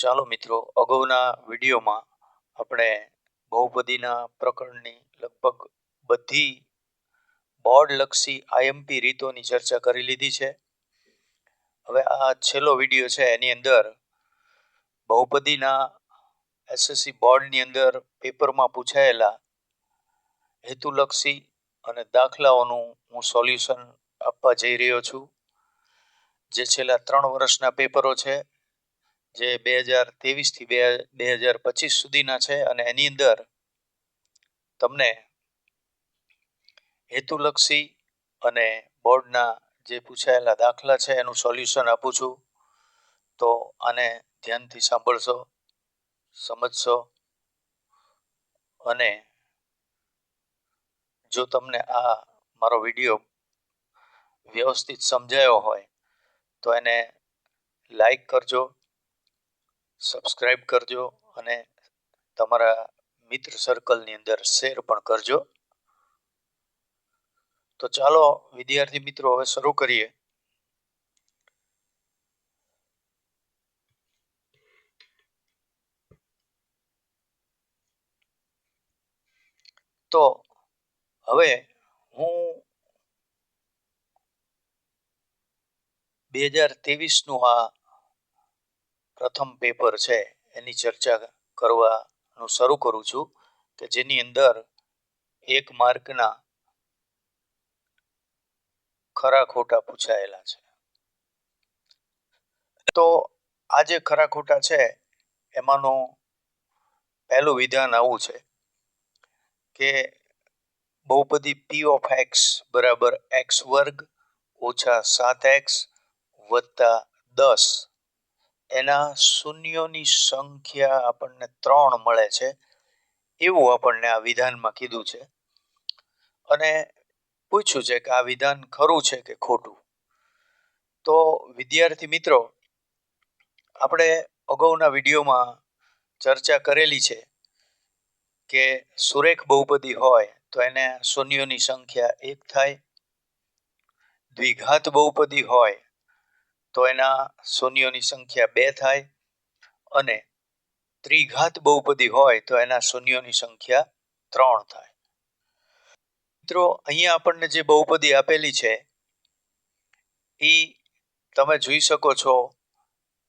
ચાલો મિત્રો, અગાઉના વિડીયોમાં આપણે બહુપદીના પ્રકરણની લગભગ બધી બોર્ડલક્ષી આઈએમપી રીતોની ચર્ચા કરી લીધી છે. હવે આ છેલ્લો વિડીયો છે, એની અંદર બહુપદીના એસએસસી બોર્ડની અંદર પેપરમાં પૂછાયેલા હેતુલક્ષી અને દાખલાઓનું હું સોલ્યુશન આપવા જઈ રહ્યો છું. જે છેલ્લા 3 વર્ષના પેપરો છે, જે 2023 થી 2025 સુધીના છે, અને એની અંદર તમને હેતુલક્ષી અને બોર્ડના જે પૂછાયેલા દાખલા છે એનું સોલ્યુશન આપું છું. તો આને ધ્યાનથી સાંભળશો, સમજશો, અને જો તમને આ મારો વિડીયો વ્યવસ્થિત સમજાયો હોય તો એને લાઈક કરજો, સબસ્ક્રાઈબ કરજો અને તમારા મિત્ર સર્કલની અંદર શેર પણ કરજો. તો ચાલો વિદ્યાર્થી મિત્રો, હવે શરૂ કરીએ. તો હવે હું 2023નું આ પ્રથમ પેપર છે એની ચર્ચા કરવાનું શરૂ કરું છું, કે જેની અંદર 1 માર્કના ખરા ખોટા પૂછાયેલા છે. તો આ જે ખરા ખોટા છે એમાંનું પહેલું વિધાન આવું છે કે બહુપદી p ઓફ x બરાબર x વર્ગ ઓછા 7x વત્તા 10 એના શૂન્યોની સંખ્યા આપણને 3 મળે છે, એવું આપણને આ વિધાનમાં કીધું છે. અને પૂછ્યું છે કે આ વિધાન ખરું છે કે ખોટું. તો વિદ્યાર્થી મિત્રો, આપણે અગાઉના વિડીયોમાં ચર્ચા કરેલી છે કે સુરેખ બહુપદી હોય તો એને શૂન્યોની સંખ્યા 1 થાય, દ્વિઘાત બહુપદી હોય તો એના શૂન્યોની સંખ્યા 2 થાય, અને ત્રિઘાત બહુપદી હોય તો એના શૂન્યોની સંખ્યા 3 થાય. મિત્રો, અહીંયા આપણને જે બહુપદી આપેલી છે એ તમે જોઈ શકો છો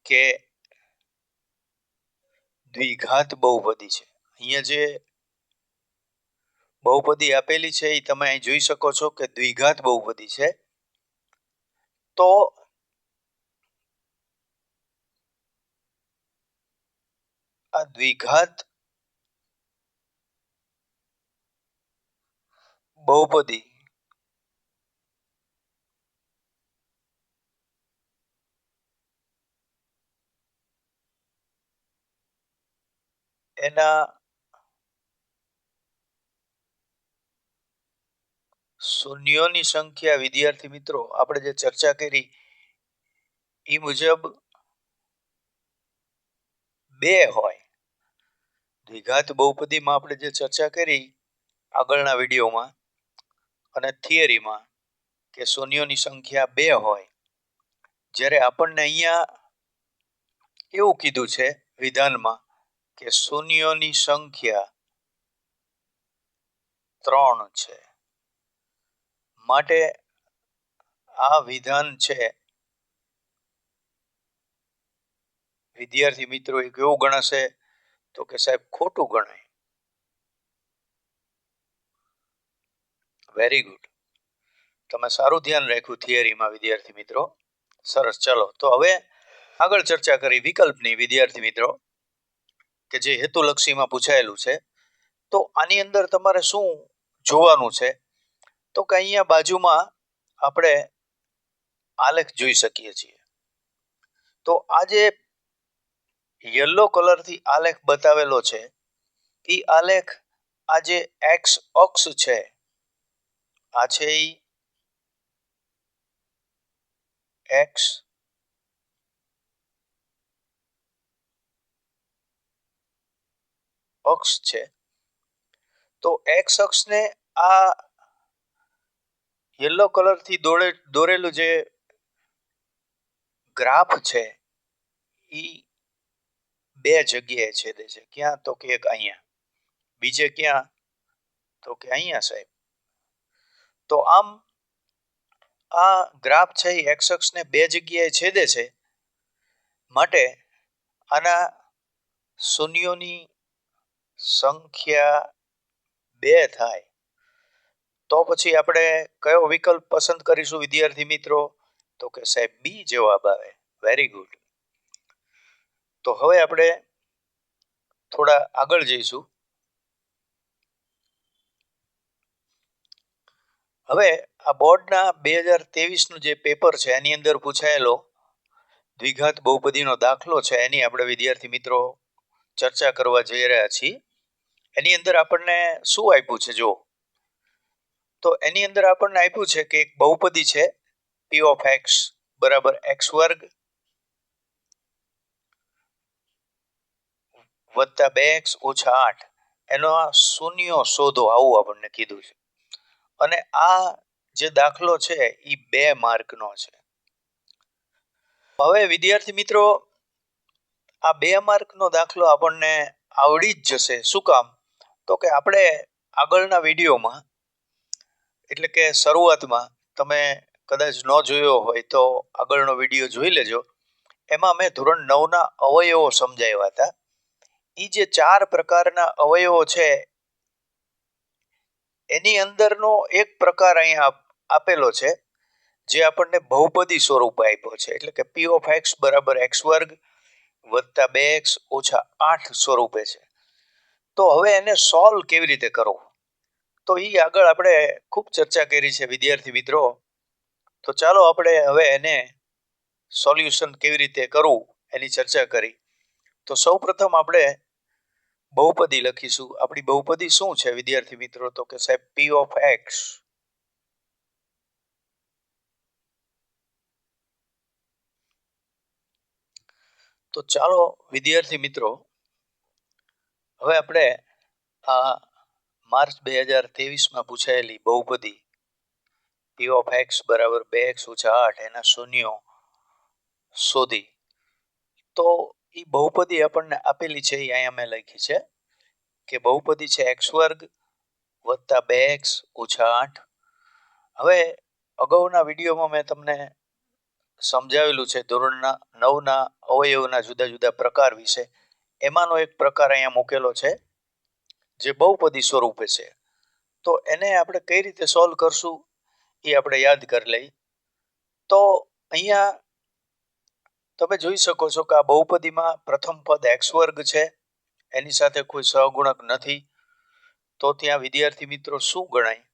કે દ્વિઘાત બહુપદી છે. અહીંયા જે બહુપદી આપેલી છે એ તમે અહીં જોઈ શકો છો કે દ્વિઘાત બહુપદી છે. તો આ દ્વિઘાત બહુપદી એના શૂન્યોની સંખ્યા, વિદ્યાર્થી મિત્રો, આપણે જે ચર્ચા કરી એ મુજબ 2 હોય. દ્વિઘાત બહુપદીમાં આપણે જે ચર્ચા કરી આગળના વિડીયોમાં અને થિયરીમાં કે શૂન્યોની સંખ્યા 2 હોય, જ્યારે આપણને અહીંયા એવું કીધું છે વિધાનમાં કે શૂન્યોની સંખ્યા 3 છે. માટે આ વિધાન છે વિદ્યાર્થી મિત્રો એ કેવું ગણાશે? તો કે સાહેબ ખોટું ગણાય. વેરી ગુડ, તમે સારું ધ્યાન રાખ્યું થિયરીમાં વિદ્યાર્થી મિત્રો, સરસ. ચલો, તો હવે આગળ ચર્ચા કરી વિકલ્પની વિદ્યાર્થી મિત્રો, કે જે હેતુલક્ષીમાં પૂછાયેલું છે. તો આની અંદર તમારે શું જોવાનું છે? તો કે અહીંયા બાજુમાં આપણે આલેખ જોઈ શકીએ છીએ. તો આ જે યલો કલરથી આલેખ બતાવેલો છે એ આલેખ, આ જે એક્સ અક્ષ છે આ છે એ એક્સ અક્ષ છે. તો એક્સ અક્ષને આ યલો કલરથી દોરેલું જે ગ્રાફ છે એ બે જગ્યાએ છેદે છે. ક્યાં? તો કે એક અહીંયા. બીજે ક્યાં? તો કે અહીંયા સાહેબ. તો આમ આ ગ્રાફ છે એ એક્સ અક્ષને બે જગ્યાએ છેદે છે, માટે આના શૂન્યોની સંખ્યા 2 થાય. તો પછી આપણે કયો વિકલ્પ પસંદ કરીશું વિદ્યાર્થી મિત્રો? તો કે સાહેબ બી જવાબ આવે. Very good. તો હવે આપણે થોડા આગળ જઈશું. હવે આ બોર્ડના 2023નું જે પેપર છે એની અંદર પૂછાયેલો દ્વિઘાત બહુપદીનો દાખલો છે, એની આપણે વિદ્યાર્થી મિત્રો ચર્ચા કરવા જઈ રહ્યા છીએ. એની અંદર આપણને શું આપ્યું છે જો, તો એની અંદર આપણને આપ્યું છે કે એક બહુપદી છે p ઓફ x બરાબર x વર્ગ વત્તા 2x ઓછા 8 એનો આ શૂન્યો શોધો, આવું આપણને કીધું છે. અને આ જે દાખલો છે એ 2 માર્કનો છે. હવે વિદ્યાર્થી મિત્રો આ 2 માર્કનો દાખલો આપણને આવડી જ જશે. શું કામ? તો કે આપણે આગળના વિડીયોમાં, એટલે કે શરૂઆતમાં, તમે કદાચ ન જોયો હોય તો આગળનો વિડીયો જોઈ લેજો. એમાં મેં ધોરણ 9ના અવયવો સમજાવ્યા હતા. એ જે 4 પ્રકારના અવયવો છે એની અંદરનો એક પ્રકાર અહીંયા આપેલો છે, જે આપણને બહુપદી સ્વરૂપે આપ્યો છે. એટલે કે p ઓફ x બરાબર x વર્ગ વત્તા 2x ઓછા 8 સ્વરૂપે છે. તો હવે એને સોલ્વ કેવી રીતે કરવું, તો એ આગળ આપણે ખૂબ ચર્ચા કરી છે વિદ્યાર્થી મિત્રો. તો ચાલો આપણે હવે એને સોલ્યુશન કેવી રીતે કરવું એની ચર્ચા કરી. તો સૌપ્રથમ આપણે બહુપદી લખીશું. આપણી બહુપદી શું છે વિદ્યાર્થી મિત્રો? તો કે સાહેબ p ઓફ x. તો ચાલો વિદ્યાર્થી મિત્રો હવે આપણે આ માર્ચ 2023માં પૂછાયેલી બહુપદી p ઓફ x બરાબર 2x ઓછા 8 એના શૂન્યો શોધી. તો એ બહુપદી આપણને આપેલી છે, એ અહીંયા મેં લખી છે કે બહુપદી છે x વર્ગ વત્તા 2x ઓછા 8. હવે અગાઉના વિડીયોમાં મેં તમને સમજાવેલું છે ધોરણના 9ના અવયવોના જુદા જુદા પ્રકાર વિશે. એમાંનો એક પ્રકાર અહીંયા મૂકેલો છે જે બહુપદી સ્વરૂપે છે. તો એને આપણે કઈ રીતે સોલ્વ કરશું એ આપણે યાદ કરી લઈ. તો અહીંયા તમે જોઈ શકો છો કે આ બહુપદીમાં પ્રથમ પદ x વર્ગ છે, એની સાથે કોઈ સહગુણક નથી. તો ત્યાં વિદ્યાર્થી મિત્રો શું ગણાય?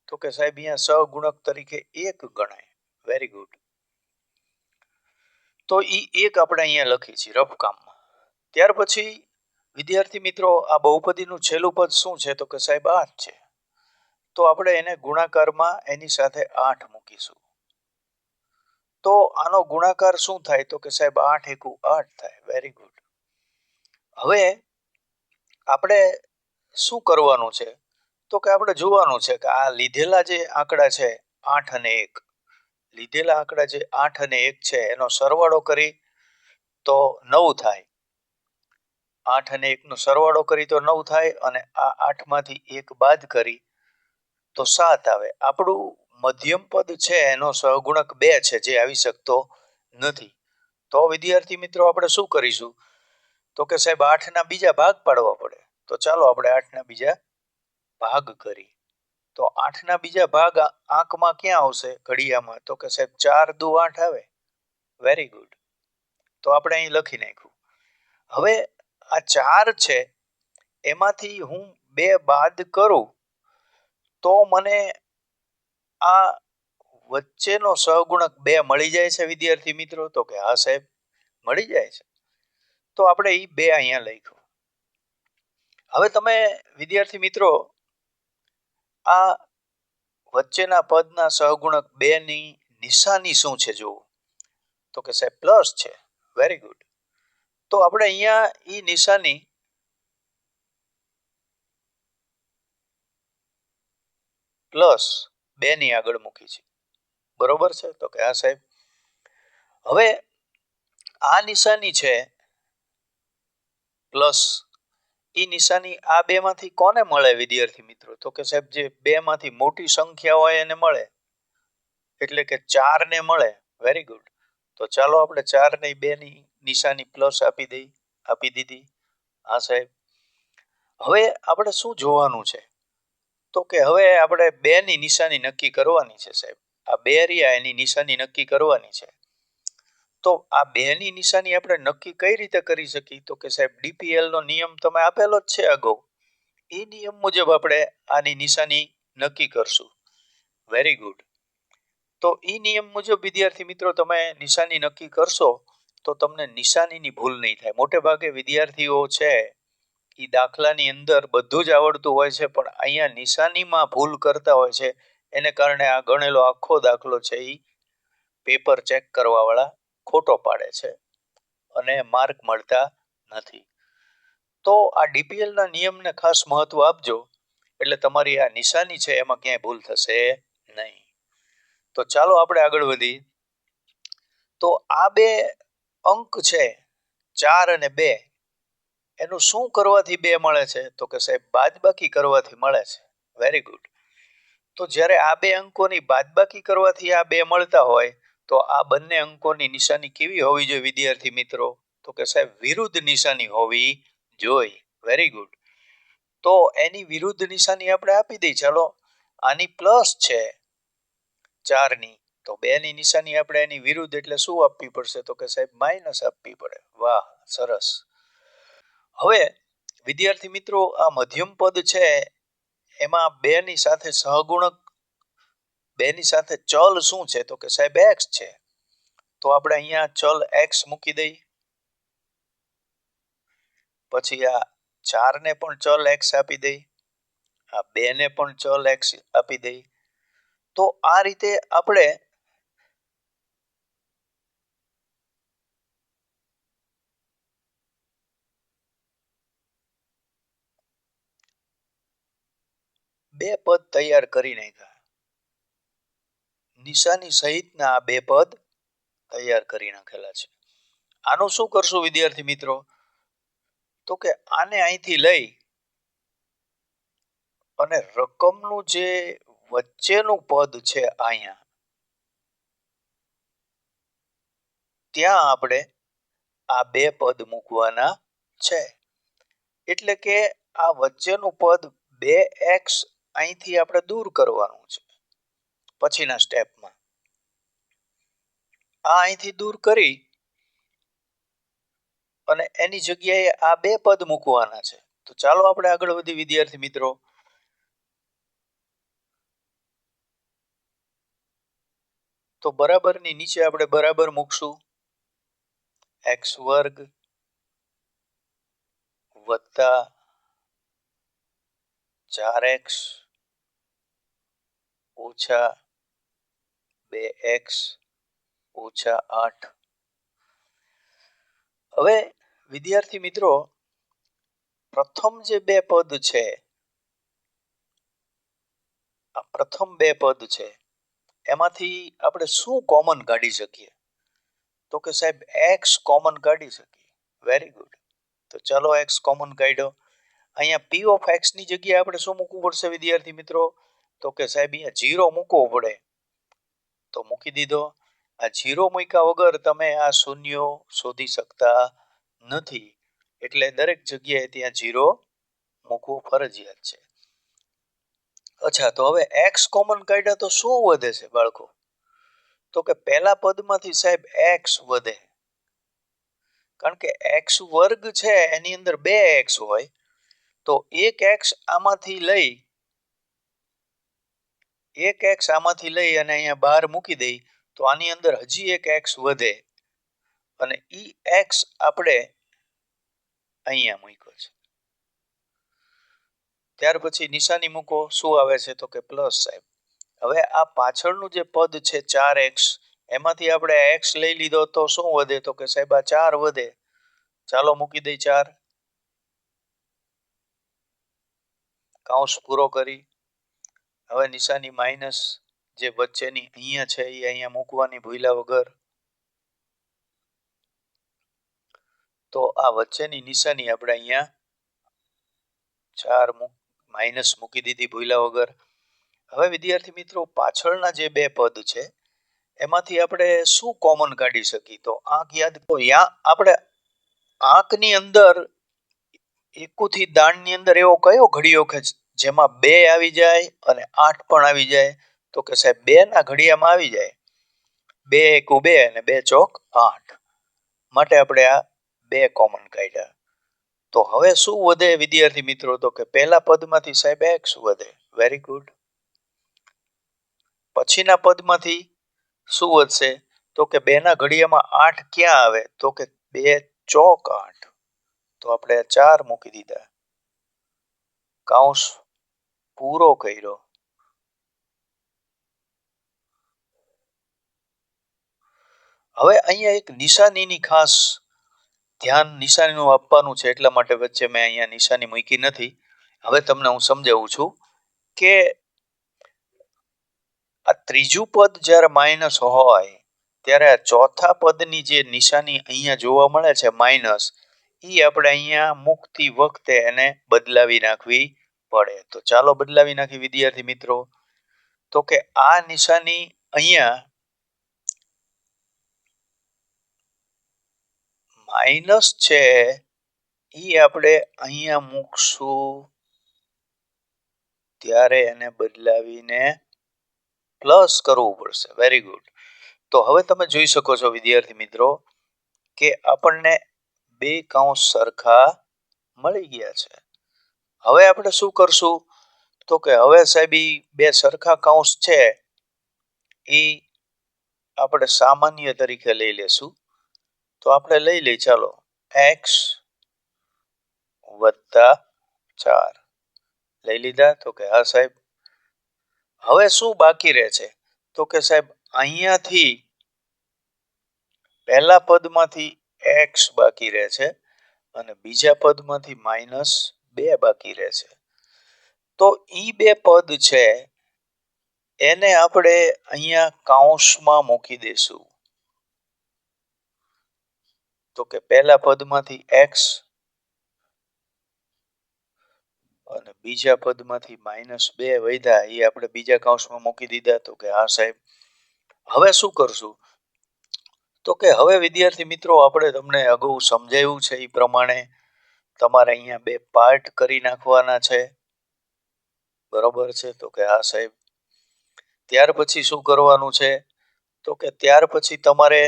તો કે સાહેબ અહીંયા સહગુણક તરીકે 1 ગણાય. Very good. તો એ એક આપણે અહીંયા લખી છે રફ કામમાં. ત્યાર પછી વિદ્યાર્થી મિત્રો આ બહુપદીનું છેલ્લું પદ શું છે? તો કે સાહેબ 8 છે. તો આપણે એને ગુણાકારમાં એની સાથે 8 મૂકીશું. તો આનો ગુણાકાર શું થાય? તો કે સાહેબ 8 એકુ 8 થાય. Very good. હવે આપણે શું કરવાનું છે? તો કે આપણે જોવાનું છે કે આ લીધેલા જે આંકડા છે 8 અને 1, લીધેલા આંકડા જે 8 અને 1 છે એનો સરવાળો કરી તો 9 થાય. 8 અને 1 નો સરવાળો કરી તો 9 થાય, અને આ 8 માંથી 1 બાદ કરી તો 7 આવે. આપણું મધ્યમ પદ છે એનો સહગુણક 2 છે, જે આવી શકતો નથી. તો વિદ્યાર્થી મિત્રો આપણે શું કરીશું? તો કે સાહેબ 8 ના બીજા ભાગ પાડવા પડે. તો ચાલો આપણે 8 ના બીજા ભાગ કરી. તો 8 ના બીજા ભાગ આંકમાં ક્યાં આવશે? ઘડિયામાં. તો કે સાહેબ 4 દુ 8 આવે. Very good. તો આપણે અહીં લખી નાખ્યું. હવે આ 4 છે એમાંથી હું 2 બાદ કરું તો મને આ વચ્ચેનો સહગુણક 2 મળી જાય છે વિદ્યાર્થી મિત્રો? તો કે હા સાહેબ મળી જાય છે. તો આપણે એ 2 અહીંયા લખ્યું. હવે તમે વિદ્યાર્થી મિત્રો આ વચ્ચેના પદના સહગુણક 2 ની નિશાની શું છે જુઓ. તો કે સાહેબ પ્લસ છે. Very good. તો આપણે અહીંયા એ નિશાની પ્લસ 2 ની આગળ મૂકી છે. બરોબર છે? તો કે હા સાહેબ. હવે આ નિશાની છે પ્લસ ઈ નિશાની આ બે માંથી કોને મળે વિદ્યાર્થી મિત્રો? તો કે સાહેબ જે બે માંથી મોટી સંખ્યા હોય એને મળે, એટલે કે 4 ને મળે. Very good. તો ચાલો આપણે 4 ને 2 ની નિશાની પ્લસ આપી દીધી. હા સાહેબ. હવે આપણે શું જોવાનું છે? તો કે હવે આપણે 2 ની નિશાની નક્કી કરવાની છે સાહેબ. આ 2 રહ્યા એની નિશાની નક્કી કરવાની છે. તો આ 2 ની નિશાની આપણે નક્કી કઈ રીતે કરી શકીએ? તો કે સાહેબ ડીપીએલ નો નિયમ તમે આપેલો જ છે અગાઉ. એ નિયમ મુજબ આપણે આની નિશાની નક્કી કરશું. Very good. તો ઈ નિયમ મુજબ વિદ્યાર્થી મિત્રો તમે નિશાની નક્કી કરશો તો તમને નિશાનીની ભૂલ નહીં થાય. મોટે ભાગે વિદ્યાર્થીઓ છે એ દાખલાની અંદર બધું જ આવડતું હોય છે, પણ અહીંયા નિશાનીમાં ભૂલ કરતા હોય છે. એને કારણે આ ગણેલો આખો દાખલો છે એ પેપર ચેક કરવા વાળા ખોટો પાડે છે અને માર્ક મળતા નથી. તો આ ડીપીએલ ના નિયમને ખાસ મહત્વ આપજો, એટલે તમારી આ નિશાની છે એમાં ક્યાંય ભૂલ થશે નહીં. તો ચાલો આપણે આગળ વધી. તો આ બે અંક છે 4 અને 2, એનું શું કરવાથી 2 મળે છે? તો કે સાહેબ બાદબાકી કરવાથી મળે છે. Very good. તો જ્યારે આ બે અંકોની બાદબાકી કરવાથી આ 2 મળતા હોય તો આ બંને અંકોની નિશાની કેવી હોવી જોઈએ વિદ્યાર્થી મિત્રો? તો કે સાહેબ વિરુદ્ધ નિશાની હોવી જોઈએ. Very good. તો એની વિરુદ્ધ નિશાની આપણે આપી દઈ. ચાલો આની પ્લસ છે 4 ની, તો 2 ની નિશાની આપણે એની વિરુદ્ધ એટલે શું આપવી પડશે? તો કે સાહેબ માઇનસ આપવી પડે. વાહ, સરસ. હવે વિદ્યાર્થી મિત્રો આ મધ્યમ પદ છે એમાં 2 ની સાથે સહગુણક, 2 ની સાથે ચલ શું છે? તો કે સાહેબ x છે. તો આપણે અહીંયા ચલ x મૂકી દઈ. પછી આ 4 ને પણ ચલ x આપી દઈ. આ 2 ને પણ ચલ x આપી દઈ. તો આ રીતે આપણે બે પદ તૈયાર કરી નાખ્યા. નિશાની સહિતના આ બે પદ તૈયાર કરી નાખેલા છે. આનું શું કરશું વિદ્યાર્થી મિત્રો? તો કે આને અહીંથી લઈ અને રકમનું જે વચ્ચેનું પદ છે અહીંયા, ત્યાં આપણે આ બે પદ મૂકવાના છે. એટલે કે આ વચ્ચેનું પદ 2x અહીંથી આપણે દૂર કરવાનું છે. પછીના સ્ટેપમાં આ અહીંથી દૂર કરી અને એની જગ્યાએ આ બે પદ મૂકવાના છે. તો ચાલો આપણે આગળ વધી વિદ્યાર્થી મિત્રો. તો બરાબરની નીચે આપણે બરાબર મૂકશું. x² વત્તા 4x ઓછા 2x ઓછા 8. હવે વિદ્યાર્થી મિત્રો પ્રથમ જે બે પદ છે, આ પ્રથમ બે પદ છે એમાંથી આપણે શું કોમન કાઢી શકીએ? તો કે સાહેબ x કોમન કાઢી શકીએ. Very good. તો ચાલો x કોમન કાઢ્યો. અહીંયા p ઓફ x ની જગ્યાએ આપણે શું મૂકવું પડશે વિદ્યાર્થી મિત્રો? તો કે સાહેબ અહીંયા 0 મૂકવો પડે. તો મૂકી દીધો. આ 0 મૂક્યા વગર તમે આ શૂન્યો શોધી શકતા નથી, એટલે દરેક જગ્યાએ ત્યાં 0 મૂકવું ફરજિયાત છે. અચ્છા, તો હવે x કોમન કાઢ્યા તો શું વધે છે બાળકો? તો કે પહેલા પદમાંથી સાહેબ x વધે, કારણ કે x² છે એની અંદર 2x હોય, તો 1x આમાંથી લઈ અને અહીંયા બહાર મૂકી દઈ તો આની અંદર હજી એક x વધે અને ઈ x આપણે અહીંયા મૂક્યો છે. ત્યાર પછી નિશાની મૂકો. શું આવે છે? તો કે પ્લસ સાહેબ. હવે આ પાછળનું જે પદ છે 4x, એમાંથી આપણે x લઈ લીધો તો શું વધે? તો કે સાહેબ આ 4 વધે. ચાલો મૂકી દઈ 4. કૌંસ પૂરો કરી. હવે નિશાની માઇનસ જે વચ્ચેની અહીંયા છે એ અહીંયા મૂકવાની ભૂલ્યા વગર. તો આ વચ્ચેની નિશાની આપણે અહીંયા 4 માઇનસ મૂકી દીધી ભૂલ્યા વગર. હવે વિદ્યાર્થી મિત્રો પાછળના જે બે પદ છે એમાંથી આપણે શું કોમન કાઢી શકીએ? તો આંક યાદ તો આપણે આંકની અંદર એકોથી દાણની અંદર એવો કયો ઘડિયો કે જેમાં 2 આવી જાય અને 8 પણ આવી જાય? તો કે સાહેબ 2 ના ઘડિયામાં આવી જાય. 2 એકુ 2 અને 2 ચોક 8. માટે આપણે આ 2 કોમન કાઢ્યા. તો હવે શું વધે વિદ્યાર્થી મિત્રો? તો કે પહેલા પદમાંથી સાહેબ x વધે. Very good. પછીના પદમાંથી શું વધશે? તો કે 2 ના ઘડિયામાં 8 ક્યાં આવે? તો કે 2 ચોક 8. તો આપણે 4 મૂકી દીધા. કૌંસ પૂરો કર્યો. હવે અહીંયા એક નિશાનીની ખાસ ધ્યાન નિશાનીનું આપવાનું છે, એટલા માટે વચ્ચે મેં અહીંયા નિશાની મૂકી નથી. હવે તમને હું સમજાવું છું કે આ ત્રીજું પદ જ્યારે માઇનસ હોય ત્યારે આ ચોથા પદની જે નિશાની અહીંયા જોવા મળે છે માઇનસ, એ આપણે અહીંયા મૂકતી વખતે એને બદલાવી નાખવી પડે. તો ચાલો બદલાવી નાખી વિદ્યાર્થી મિત્રો. તો કે આ નિશાની અહીંયા માઇનસ છે એ આપણે અહીંયા મૂકશું ત્યારે એને બદલાવીને પ્લસ કરવું પડશે. Very good. તો હવે તમે જોઈ શકો છો વિદ્યાર્થી મિત્રો કે આપણને બે કૌંસ સરખા મળી ગયા છે. હવે આપણે શું કરશું? તો કે હવે સાહેબ બે સરખા કૌંસ છે એ આપણે સામાન્ય તરીકે લઈ લેશું. તો આપણે લઈ લઈ, ચાલો, x વત્તા 4 લઈ લીધા. તો કે હા સાહેબ. હવે શું બાકી રહે છે? તો કે સાહેબ અહીંયાથી પહેલા પદમાંથી x બાકી રહે છે અને બીજા પદમાંથી -2 બાકી રહે છે. તો ઈ બે પદ છે એને આપણે અહીંયા કૌંસમાં મૂકી દઈશું. તો કે પહેલા પદમાંથી x અને બીજા પદમાંથી -2 વધ્યા એ આપણે બીજા કૌંસમાં મૂકી દીધા. તો કે હા સાહેબ. હવે શું કરશું? તો કે હવે વિદ્યાર્થી મિત્રો આપણે તમને અગાઉ સમજાવ્યું છે એ પ્રમાણે તમારે અહીંયા બે પાર્ટ કરી નાખવાના છે. બરોબર છે? તો કે હા સાહેબ. ત્યાર પછી શું કરવાનું છે? તો કે ત્યાર પછી તમારે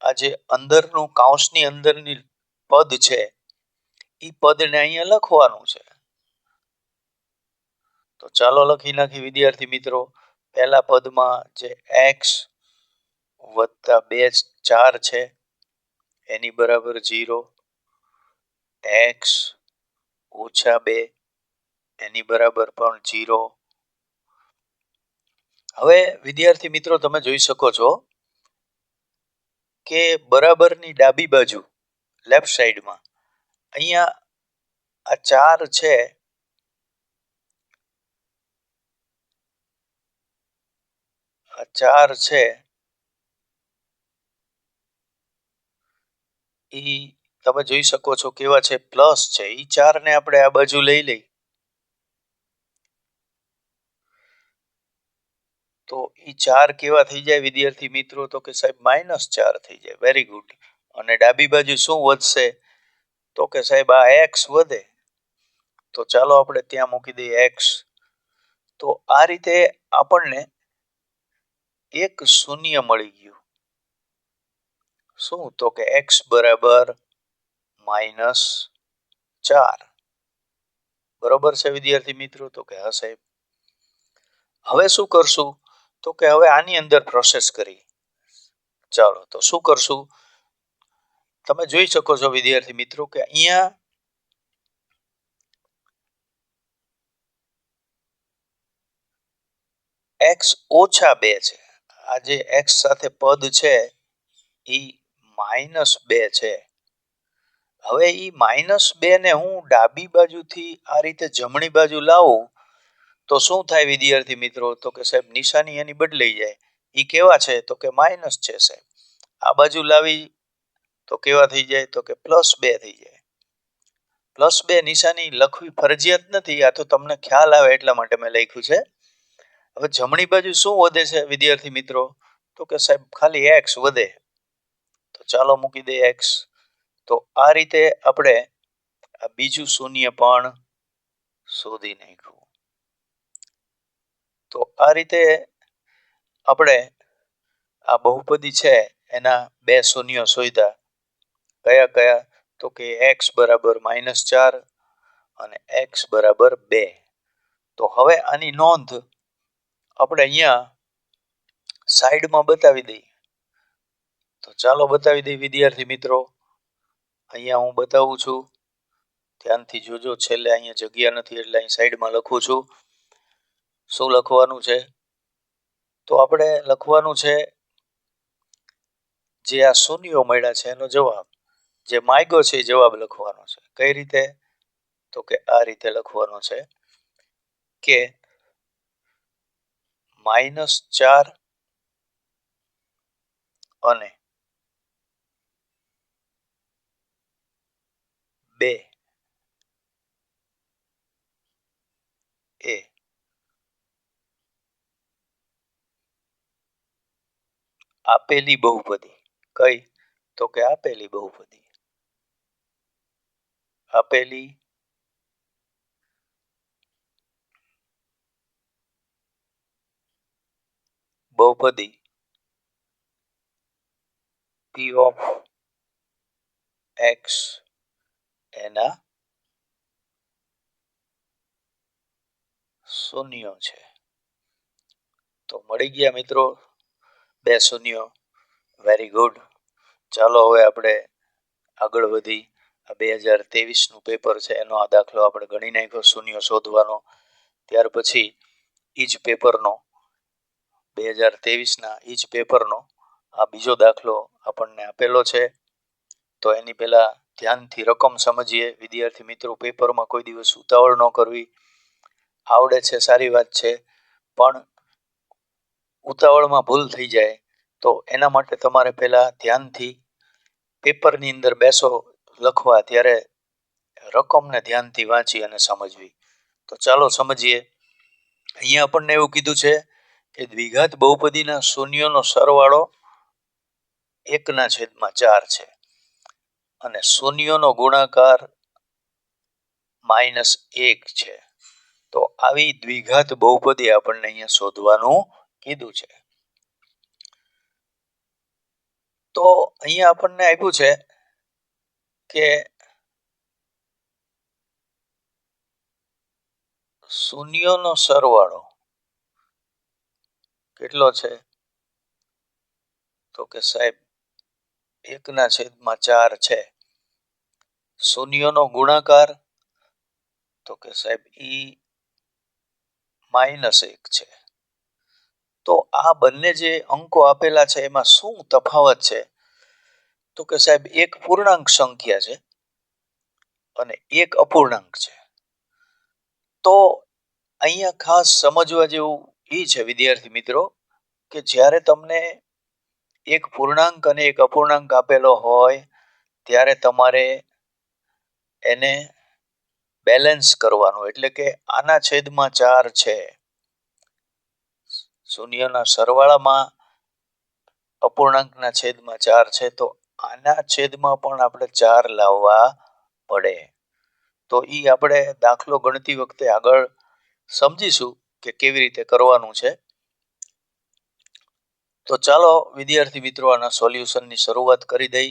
આ જે અંદરનું કૌંસની અંદરની પદ છે એ પદને અહીંયા લખવાનું છે. તો ચાલો લખી નાખી વિદ્યાર્થી મિત્રો. પહેલા પદમાં જે x વત્તા 2 4 છે એની બરાબર 0, x ઓછા 2 એની બરાબર પણ 0. હવે વિદ્યાર્થી મિત્રો તમે જોઈ શકો છો કે બરાબરની ડાબી બાજુ લેફ્ટ સાઈડમાં અહીંયા આ 4 છે આ 4 છે એ તમે જોઈ શકો છો કેવા છે, પ્લસ છે. એ 4 ને આપણે આ બાજુ લઈ લઈ તો એ 4 કેવા થઈ જાય વિદ્યાર્થી મિત્રો? તો કે સાહેબ -4 થઈ જાય. Very good. અને ડાબી બાજુ શું વધશે? તો કે સાહેબ આ x વધે. તો ચાલો આપણે ત્યાં મૂકી દઈએ x. તો આ રીતે આપણને એક શૂન્ય મળી ગયું. શું? તો કે x બરાબર -4. બરોબર છે વિદ્યાર્થી મિત્રો? તો કે હા સાહેબ. હવે શું કરશું? તો કે હવે આની અંદર પ્રોસેસ કરી. ચાલો તો શું કરશું? તમે જોઈ શકો છો વિદ્યાર્થી મિત્રો કે અહીંયા x ઓછા 2 છે. આ જે x સાથે પદ છે એ -2 છે. હવે એ -2 ને હું ડાબી બાજુથી આ રીતે જમણી બાજુ લાવું તો શું થાય વિદ્યાર્થી મિત્રો? તો કે સાહેબ નિશાની એની બદલાઈ જાય. એ કેવા છે? તો કે માઇનસ છે સાહેબ. આ બાજુ લાવી તો કેવા થઈ જાય? તો કે +2 થઈ જાય. +2 નિશાની લખવી ફરજિયાત નથી, આ તો તમને ખ્યાલ આવે એટલા માટે મેં લખ્યું છે. હવે જમણી બાજુ શું વધે છે વિદ્યાર્થી મિત્રો? તો કે સાહેબ ખાલી x વધે. તો ચાલો મૂકી દઈએ x. તો આ રીતે આપણે આ બીજું શૂન્ય પણ શોધી નાખ્યું. તો આ રીતે આપણે આ બહુપદી છે એના બે શૂન્યો શોધ્યા. કયા કયા? તો કે x બરાબર -4 અને x બરાબર 2. તો હવે આની નોંધ આપણે અહીંયા સાઈડમાં બતાવી દઈએ. તો ચાલો બતાવી દઈએ વિદ્યાર્થી મિત્રો. અહીંયા હું બતાવું છું, ધ્યાનથી જોજો. છેલ્લે અહીંયા જગ્યા નથી એટલે અહીં સાઈડમાં લખું છું. શું લખવાનું છે? તો આપણે લખવાનું છે જે આ શૂન્યો મળ્યા છે એનો જવાબ, જે માગ્યો છે એ જવાબ લખવાનો છે. કઈ રીતે? તો કે આ રીતે લખવાનો છે કે -4 અને 2 એ આપેલી બહુપદી. કઈ? તો કે આપેલી બહુપદી. આપેલી બહુપદી p ઓફ x એના શૂન્યો છે. તો મળી ગયા મિત્રો બે શૂન્યો. Very good. ચાલો હવે આપણે આગળ વધી. આ 2023નું પેપર છે એનો આ દાખલો આપણે ગણી નાખ્યો શૂન્યો શોધવાનો. ત્યાર પછી ઈ જ પેપરનો 2023ના ઈ જ પેપરનો આ બીજો દાખલો આપણને આપેલો છે. તો એની પહેલા ધ્યાનથી રકમ સમજીએ વિદ્યાર્થી મિત્રો. પેપરમાં કોઈ દિવસ ઉતાવળ ન કરવી. આવડે છે સારી વાત છે, પણ ઉતાવળમાં ભૂલ થઈ જાય તો એના માટે તમારે પહેલા ધ્યાનથી પેપરની અંદર બેસો લખવા, ત્યારે રકમને ધ્યાનથી વાંચી અને સમજવી. તો ચાલો સમજીએ. અહીંયા આપણને એવું કીધું છે કે દ્વિઘાત બહુપદીના શૂન્યોનો સરવાળો 1/4 છે અને શૂન્યોનો ગુણાકાર -1 છે. તો આવી દ્વિઘાત બહુપદી આપણને અહીંયા શોધવાનું કીધું છે. તો અહીંયા આપણને આપ્યું છે કે શૂન્યોનો સરવાળો કેટલો છે? તો કે સાહેબ 1/4 છે. શૂન્યોનો ગુણાકાર તો કે સાહેબ ઈ -1 છે. તો આ બંને જે અંકો આપેલા છે એમાં શું તફાવત છે? તો કે સાહેબ એક પૂર્ણાંક સંખ્યા છે અને એક અપૂર્ણાંક છે. તો અહીંયા ખાસ સમજવા જેવું એ છે વિદ્યાર્થી મિત્રો કે જ્યારે તમને એક પૂર્ણાંક અને એક અપૂર્ણાંક આપેલો હોય ત્યારે તમારે એને બેલેન્સ કરવાનું. એટલે કે આના છેદમાં 4 છે, શૂન્યના સરવાળામાં અપૂર્ણાંકના છેદમાં 4 છે, તો આના છેદમાં પણ આપણે 4 લાવવા પડે. તો ઈ આપણે દાખલો ગણતી વખતે આગળ સમજીશું કે કેવી રીતે કરવાનું છે. તો ચાલો વિદ્યાર્થી મિત્રો આના સોલ્યુશનની શરૂઆત કરી દઈ.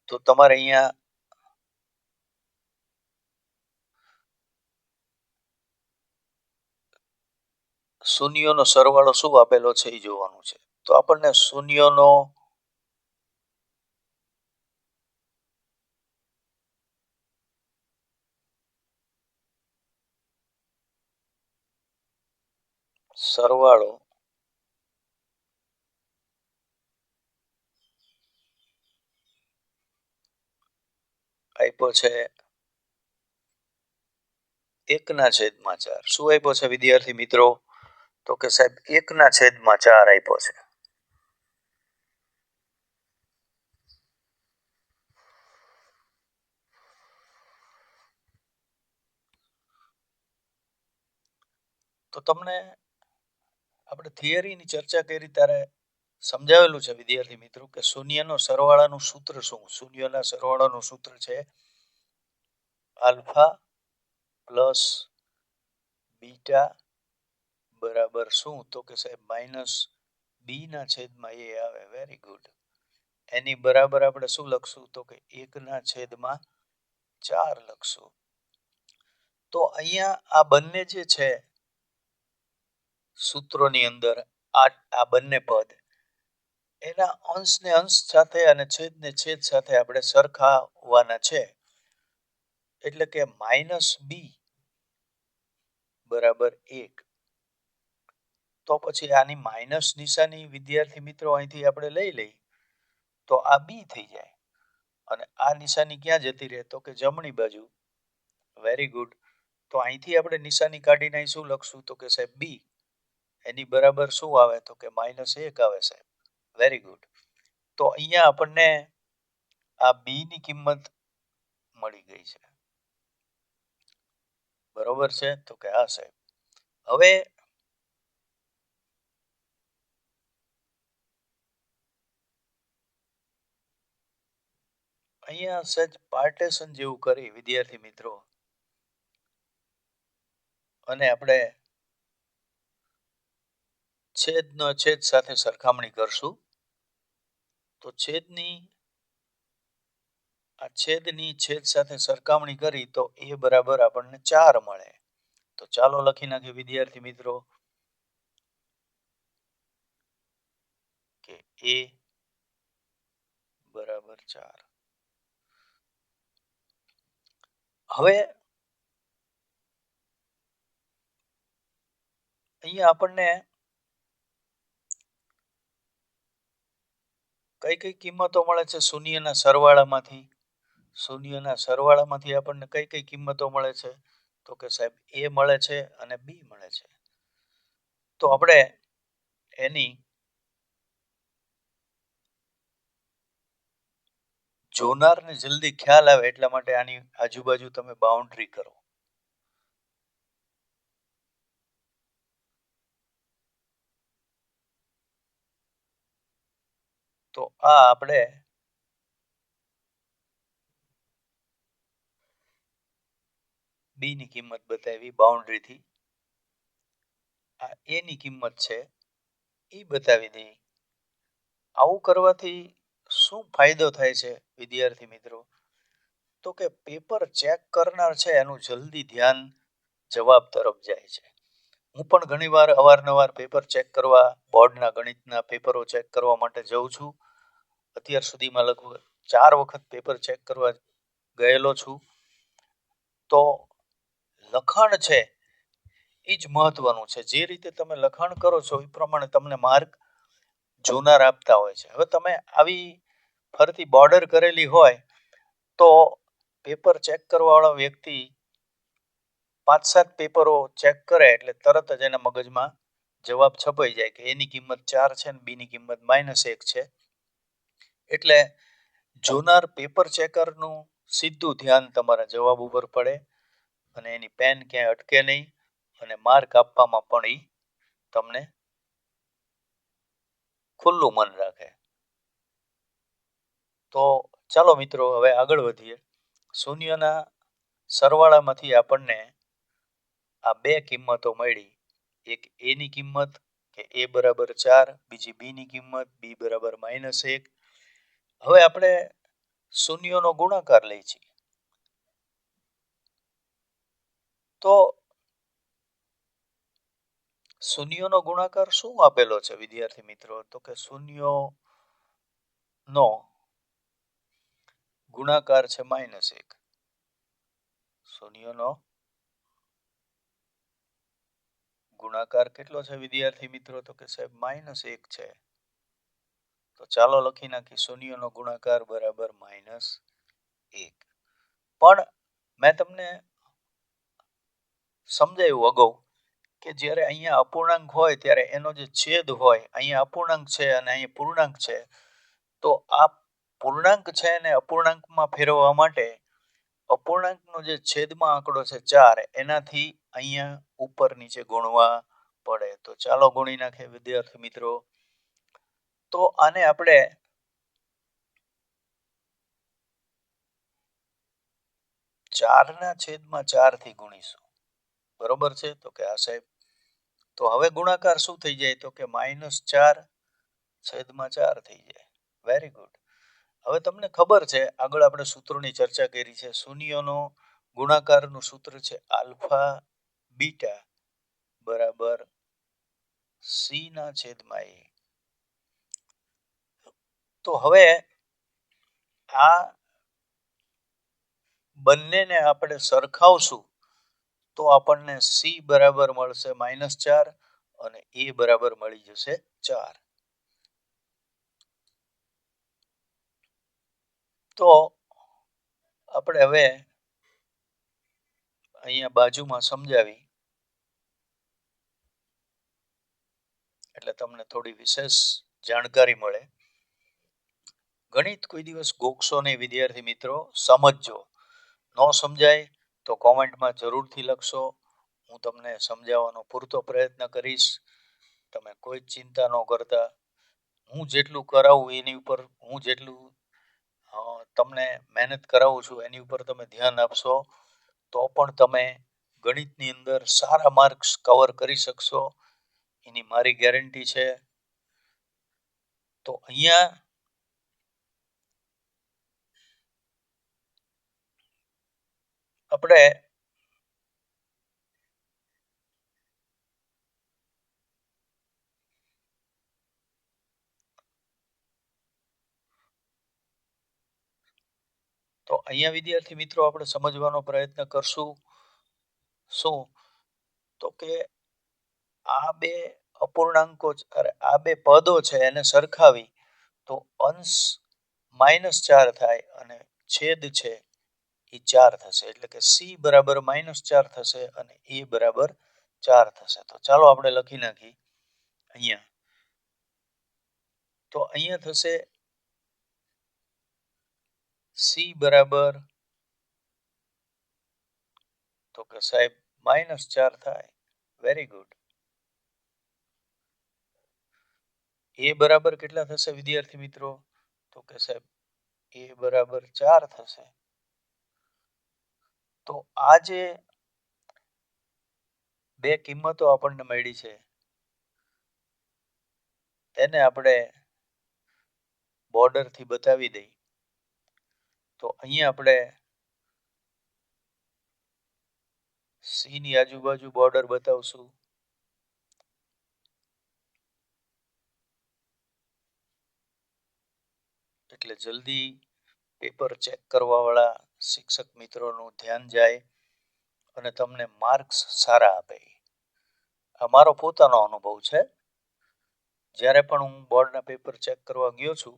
તો તમારે અહીંયા શૂન્યોનો સરવાળો શું આપેલો છે એ જોવાનું છે. તો આપણને શૂન્યોનો સરવાળો આપ્યો છે 1/4. શું આપ્યો છે વિદ્યાર્થી મિત્રો? તો કે સાહેબ 1/4 આપ્યો છે. તો તમને આપણે થિયરીની ચર્ચા કરી ત્યારે સમજાવેલું છે વિદ્યાર્થી મિત્રો કે શૂન્યનો સરવાળાનું સૂત્ર શું? શૂન્યના સરવાળાનું સૂત્ર છે આલ્ફા પ્લસ બીટા બરાબર શું? તો કે સાહેબ માઇનસ બી ના છેદમાં એ આવે. Very good. એની બરાબર આપણે શું લખશું? તો કે 1/4 લખશું. તો અહીંયા આ બંને જે છે સૂત્રોની અંદર આ બંને પદ એના અંશને અંશ સાથે અને છેદને છેદ સાથે આપણે સરખાવવાના છે. એટલે કે માઇનસ બી બરાબર 1. તો પછી આની માઇનસ નિશાની વિદ્યાર્થી મિત્રો અહીંથી આપણે લઈ તો આ બી થઈ જાય અને આ નિશાની ક્યાં જતી રહે? તો કે જમણી બાજુ. Very good. તો અહીંથી આપણે નિશાની કાઢીને અહીં શું લખશું? તો કે સાહેબ બી. એની બરાબર શું આવે? તો કે -1 આવે સાહેબ. Very good. તો અહીંયા આપણને આ બી ની કિંમત મળી ગઈ છે. બરોબર છે? તો કે હા સાહેબ. હવે અહીંયા સહેજ પાર્ટેશન જેવું કરી વિદ્યાર્થી મિત્રો અને આપણે છેદનો છેદ સાથે સરખામણી કરશું. તો છેદની છેદ સાથે સરખામણી કરી તો એ બરાબર આપણને 4 મળે. તો ચાલો લખી નાખીએ વિદ્યાર્થી મિત્રો કે એ બરાબર 4. હવે અહીંયા આપણને કઈ કઈ કિંમતો મળે છે શૂન્યના સરવાળામાંથી? શૂન્યના સરવાળામાંથી આપણને કઈ કઈ કિંમતો મળે છે? તો કે સાહેબ એ મળે છે અને બી મળે છે. તો આપણે એની જોનારને જલ્દી ખ્યાલ આવે એટલા માટે આની આજુબાજુ તમે બાઉન્ડ્રી કરો. તો આ આપણે બી ની કિંમત બતાવી બાઉન્ડ્રીથી. આ એ ની કિંમત છે એ બતાવી દઈ. આવું કરવાથી શું ફાયદો થાય છે વિદ્યાર્થી મિત્રો? તો કે પેપર ચેક કરનાર છે એનું જલ્દી ધ્યાન જવાબ તરફ જાય છે. હું પણ ઘણીવાર અવારનવાર પેપર ચેક કરવા, બોર્ડના ગણિતના પેપરો ચેક કરવા માટે જઉં છું. અત્યાર સુધીમાં લગભગ 4 વખત પેપર ચેક કરવા ગયેલો છું. તો લખાણ છે એ જ મહત્વનું છે. જે રીતે તમે લખાણ કરો છો એ પ્રમાણે તમને માર્ક જોનાર આપતા હોય છે. હવે તમે આવી ફરતી બોર્ડર કરેલી હોય તો પેપર ચેક કરવાવાળો વ્યક્તિ 5-7 પેપરો ચેક કરે એટલે તરત જ એના મગજમાં જવાબ છપાઈ જાય કે એની કિંમત 4 છે અને બીની કિંમત -1 છે. એટલે જોનાર પેપર ચેકરનું સીધું ધ્યાન તમારા જવાબ ઉપર પડે અને એની પેન ક્યાંય અટકે નહીં અને માર્ક આપવામાં પણ એ તમને ખુલ્લું મન રાખે. તો ચાલો મિત્રો હવે આગળ વધીએ. શૂન્યના સરવાળામાંથી આપણને આ બે કિંમતો મળી. એક એ ની કિંમત કે એ બરાબર 4, બીજી બી ની કિંમત બી બરાબર -1. હવે આપણે શૂન્યનો ગુણાકાર લઈ છીએ. તો શૂન્યનો ગુણાકાર શું આપેલો છે વિદ્યાર્થી મિત્રો? તો કે શૂન્યનો ગુણાકાર છે -1. શૂન્યનો ગુણાકાર કેટલો છે વિદ્યાર્થી મિત્રો? તો કે સાહેબ -1 છે. તો ચાલો લખી નાખી શૂન્યનો ગુણાકાર બરાબર -1. પણ મેં તમને સમજાવ્યું અગાઉ કે જ્યારે અહીંયા અપૂર્ણાંક હોય ત્યારે એનો જે છેદ હોય, અહીંયા અપૂર્ણાંક છે અને અહીંયા પૂર્ણાંક છે. તો આ પૂર્ણાંક છે એને અપૂર્ણાંકમાં ફેરવવા માટે અપૂર્ણાંકનો જે છેદમાં આંકડો છે 4 એનાથી અહીંયા ઉપર નીચે ગુણવા પડે. તો ચાલો ગુણી નાખીએ વિદ્યાર્થી મિત્રો. તો આને આપણે 4/4 થી ગુણીશું. બરોબર છે? તો કે આ સાહેબ, તો હવે ગુણાકાર શું થઈ જાય? તો કે -4/4 થઈ જાય. Very good. હવે તમને ખબર છે, આગળ આપણે સૂત્રોની ચર્ચા કરી છે. શૂન્યનો ગુણાકારનું સૂત્ર છે આલ્ફા બીટા બરાબર c/a. તો હવે આ બંનેને આપણે સરખાવશું તો આપણને c બરાબર મળશે -4 અને a બરાબર મળી જશે 4. તો આપણે હવે અહીંયા બાજુમાં સમજાવી એટલે તમને થોડી વિશેષ જાણકારી મળે. ગણિત કોઈ દિવસ ગોખશો નહીં વિદ્યાર્થી મિત્રો, સમજજો. ન સમજાય તો કોમેન્ટમાં જરૂરથી લખશો. હું તમને સમજાવવાનો પૂરતો પ્રયત્ન કરીશ. તમે કોઈ ચિંતા ન કરતા. હું જેટલું કરાવું એની ઉપર, હું જેટલું તમને મહેનત કરાવું છું એની ઉપર તમે ધ્યાન આપશો તો પણ તમે ગણિતની અંદર સારા માર્ક્સ કવર કરી શકશો, એની મારી ગેરંટી છે. તો અહીંયા આપણે વિદ્યાર્થી મિત્રો આપણે સમજવાનો પ્રયત્ન કરશું. શું? તો કે આ બે અપૂર્ણાંકો, આ બે પદો છે એને સરખાવી તો અંશ -4 થાય અને છેદ છે એ 4 થશે. એટલે કે c બરાબર -4 થશે અને a બરાબર 4 થશે. તો ચાલો આપણે લખી નાખી અહીંયા. તો અહીંયા થશે c બરાબર, તો કે સાહેબ -4 થાય. Very good. a બરાબર કેટલા થશે વિદ્યાર્થી મિત્રો? તો કે સાહેબ a બરાબર 4 થશે. તો આ જે બે કિંમતો આપણને મળી છે એને આપણે બોર્ડરથી બતાવી દઈ. તો અહીંયા આપણે c ની આજુબાજુ બોર્ડર બતાવશું. એટલે જલ્દી પેપર ચેક કરવા વાળા શિક્ષક મિત્રોનું ધ્યાન જાય અને તમને માર્ક્સ સારા આપે. આ મારો પોતાનો અનુભવ છે. જ્યારે પણ હું બોર્ડના પેપર ચેક કરવા ગયો છું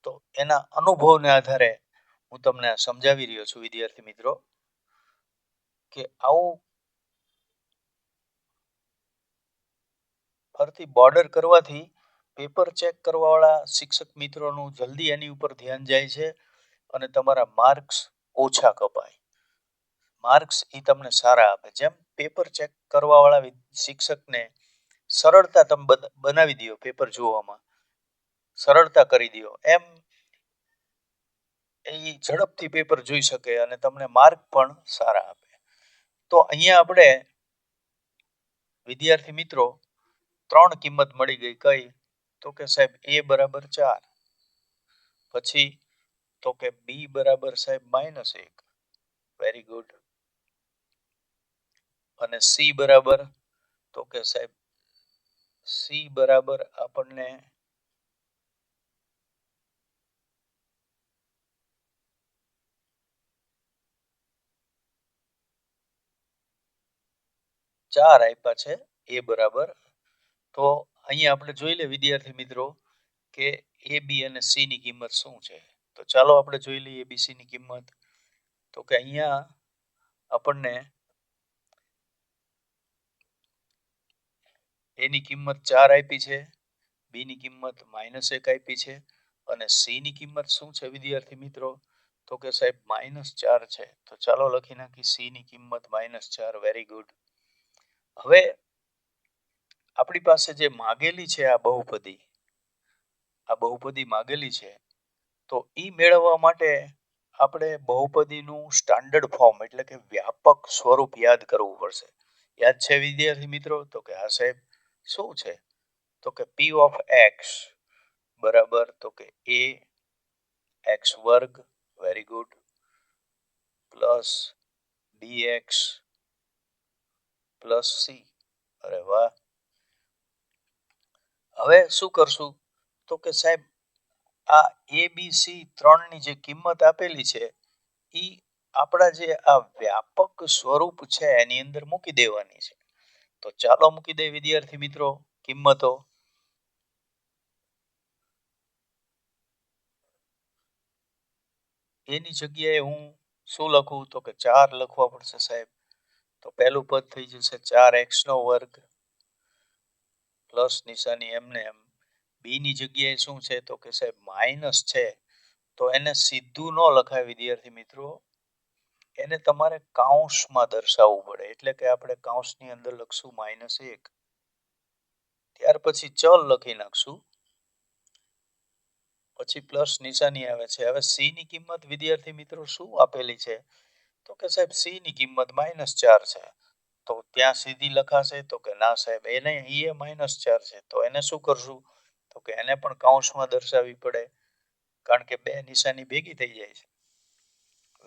તો એના અનુભવને આધારે હું તમને સમજાવી રહ્યો છું વિદ્યાર્થી મિત્રો કે આવું ફરતી બોર્ડર કરવાથી પેપર ચેક કરવા વાળા શિક્ષક મિત્રોનું જલ્દી એની ઉપર ધ્યાન જાય છે અને તમારા માર્ક્સ ઓછા કપાય. માર્ક્સ એ તમને સારા આપે. જેમ પેપર ચેક કરવા વાળા શિક્ષકને સરળતા તમે બનાવી દો, પેપર જોવામાં સરળતા કરી દો, એમ એ ઝડપથી પેપર જોઈ શકે અને તમને માર્ક પણ સારા આપે. તો અહીંયા આપણે વિદ્યાર્થી મિત્રો 3 કિંમત મળી ગઈ. કઈ? તો કે સાહેબ a બરાબર 4, પછી તો કે b બરાબર સાહેબ -1. Very good. અને c બરાબર, તો કે સાહેબ c બરાબર આપણને 4 આપ્યા છે. a બરાબર, તો અહીંયા આપણે જોઈ લે વિદ્યાર્થી મિત્રો કે a b અને c ની કિંમત શું છે. તો ચાલો આપણે જોઈ લઈએ a b c ની કિંમત. તો કે અહીંયા આપણને a ની કિંમત 4 આપી છે, b ની કિંમત -1 આપી છે અને c ની કિંમત શું છે વિદ્યાર્થી મિત્રો? તો કે સાહેબ -4 છે. તો ચાલો લખી નાખી સી ની કિંમત -4. Very good. હવે આપણી પાસે જે માગેલી છે આ બહુપદી માગેલી છે, તો ઈ મેળવવા માટે આપણે બહુપદીનું સ્ટાન્ડર્ડ ફોર્મ એટલે કે વ્યાપક સ્વરૂપ યાદ કરવું પડશે. યાદ છે વિદ્યાર્થી મિત્રો? તો કે હા સાહેબ. શું છે? તો કે p ઓફ x બરાબર તો કે a x વર્ગ, very good, plus bx plus c. અરે વાહ. હવે શું કરશું? તો કે સાહેબ આ a b c ત્રણની જે કિંમત આપેલી છે ઈ આપણા જે આ વ્યાપક સ્વરૂપ છે એની અંદર મૂકી દેવાની છે. તો ચાલો મૂકી દે વિદ્યાર્થી મિત્રો કિંમતો. એની જગ્યાએ હું શું લખું? તો કે 4 લખવા પડશે સાહેબ. તો પહેલું પદ થઈ જશે 4x નો વર્ગ પ્લસ નિશાની એમને એમ. બી ની જગ્યાએ શું છે? તો કે સાહેબ માઇનસ છે. તો એને સીધું ન લખાય વિદ્યાર્થી મિત્રો, એને તમારે કૌંસમાં દર્શાવવું પડે. એટલે કે આપણે કૌંસની અંદર લખશું -1. ત્યાર પછી ચલ લખી નાખશું, પછી પ્લસ નિશાની આવે છે. હવે સી ની કિંમત વિદ્યાર્થી મિત્રો શું આપેલી છે? તો કે સાહેબ સી ની કિંમત -4 છે. તો ત્યાં સીધી લખાશે? તો કે ના સાહેબ, એને ઈ -4 છે. તો એને શું કરશું? તો કે એને પણ કૌંસમાં દર્શાવવી પડે, કારણ કે બે નિશાની ભેગી થઈ જાય છે.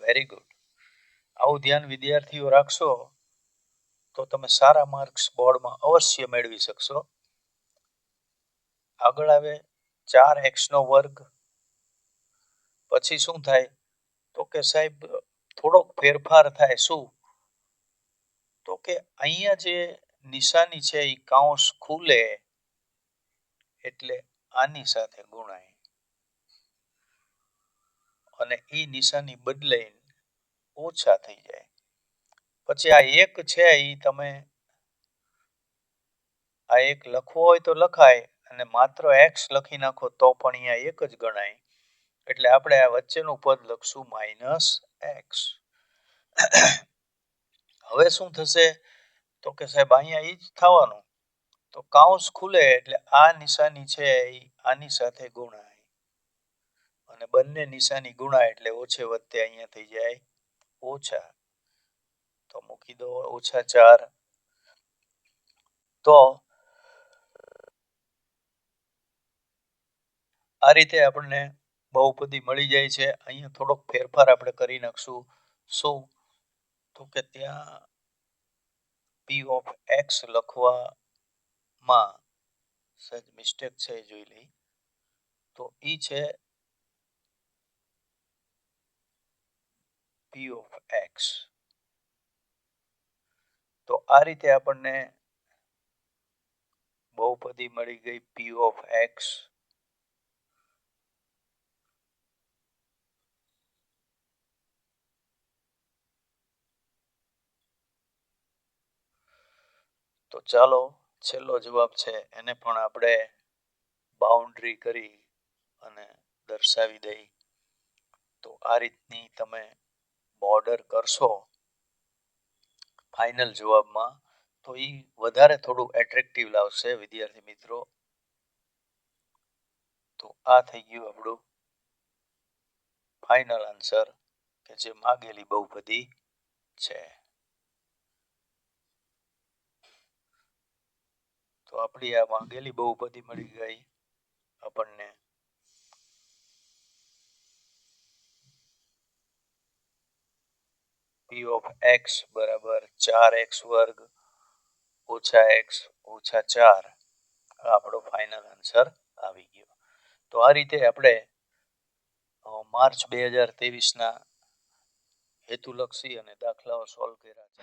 Very good. આવું ધ્યાન વિદ્યાર્થીઓ રાખશો તો તમે સારા માર્ક્સ બોર્ડમાં અવશ્ય મેળવી શકશો. આગળ આવે 4x નો વર્ગ. પછી શું થાય? તો કે સાહેબ થોડોક ફેરફાર થાય. શું? તો કે અહીંયા જે નિશાની છે એ કૌંસ ખુલે એટલે આની સાથે ગુણાય અને એ નિશાની બદલાઈને ઓછા થઈ જાય. પછી આ એક છે એ તમે આ એક લખવો હોય તો લખાય અને માત્ર x લખી નાખો તો પણ અહીંયા એક જ ગણાય. એટલે આપણે આ વચ્ચેનું પદ લખશું -x. હવે શું થશે? તો કે સાહેબ અહીંયા ઈ જ થવાનું. તો કૌંસ ખુલે એટલે આ નિશાની છે એ આની સાથે ગુણાય અને બંને નિશાની ગુણાય એટલે ઓછે વત્તે અહીંયા થઈ જાય ઓછા. તો મૂકી દો -4. તો આ રીતે આપણને બહુપદી મળી જાય છે. અહીંયા થોડોક ફેરફાર આપણે કરી નાખશું. શું? તો કે ત્યાં p ઓફ x લખવામાં સહેજ મિસ્ટેક છે, એ જોઈ લઈ. તો ઈ છે p ઓફ x. તો આ રીતે આપણને બહુપદી મળી ગઈ p ઓફ x. તો ચાલો છેલ્લો જવાબ છે એને પણ આપણે બાઉન્ડ્રી કરી અને દર્શાવી દઈ. તો આ રીતની તમે બોર્ડર કરશો ફાઇનલ જવાબમાં તો એ વધારે થોડું એટ્રેક્ટિવ લાવશે વિદ્યાર્થી મિત્રો. તો આ થઈ ગયું આપણું ફાઇનલ આન્સર કે જે માગેલી બહુપદી છે. તો આપણી આ માંગેલી બહુપદી મળી ગઈ આપણને. p ઓફ x બરાબર 4x વર્ગ ઓછા x ઓછા 4. આપણો ફાઇનલ આન્સર આવી ગયો. તો આ રીતે આપણે માર્ચ 2023ના હેતુલક્ષી અને દાખલાઓ સોલ્વ કર્યા છે.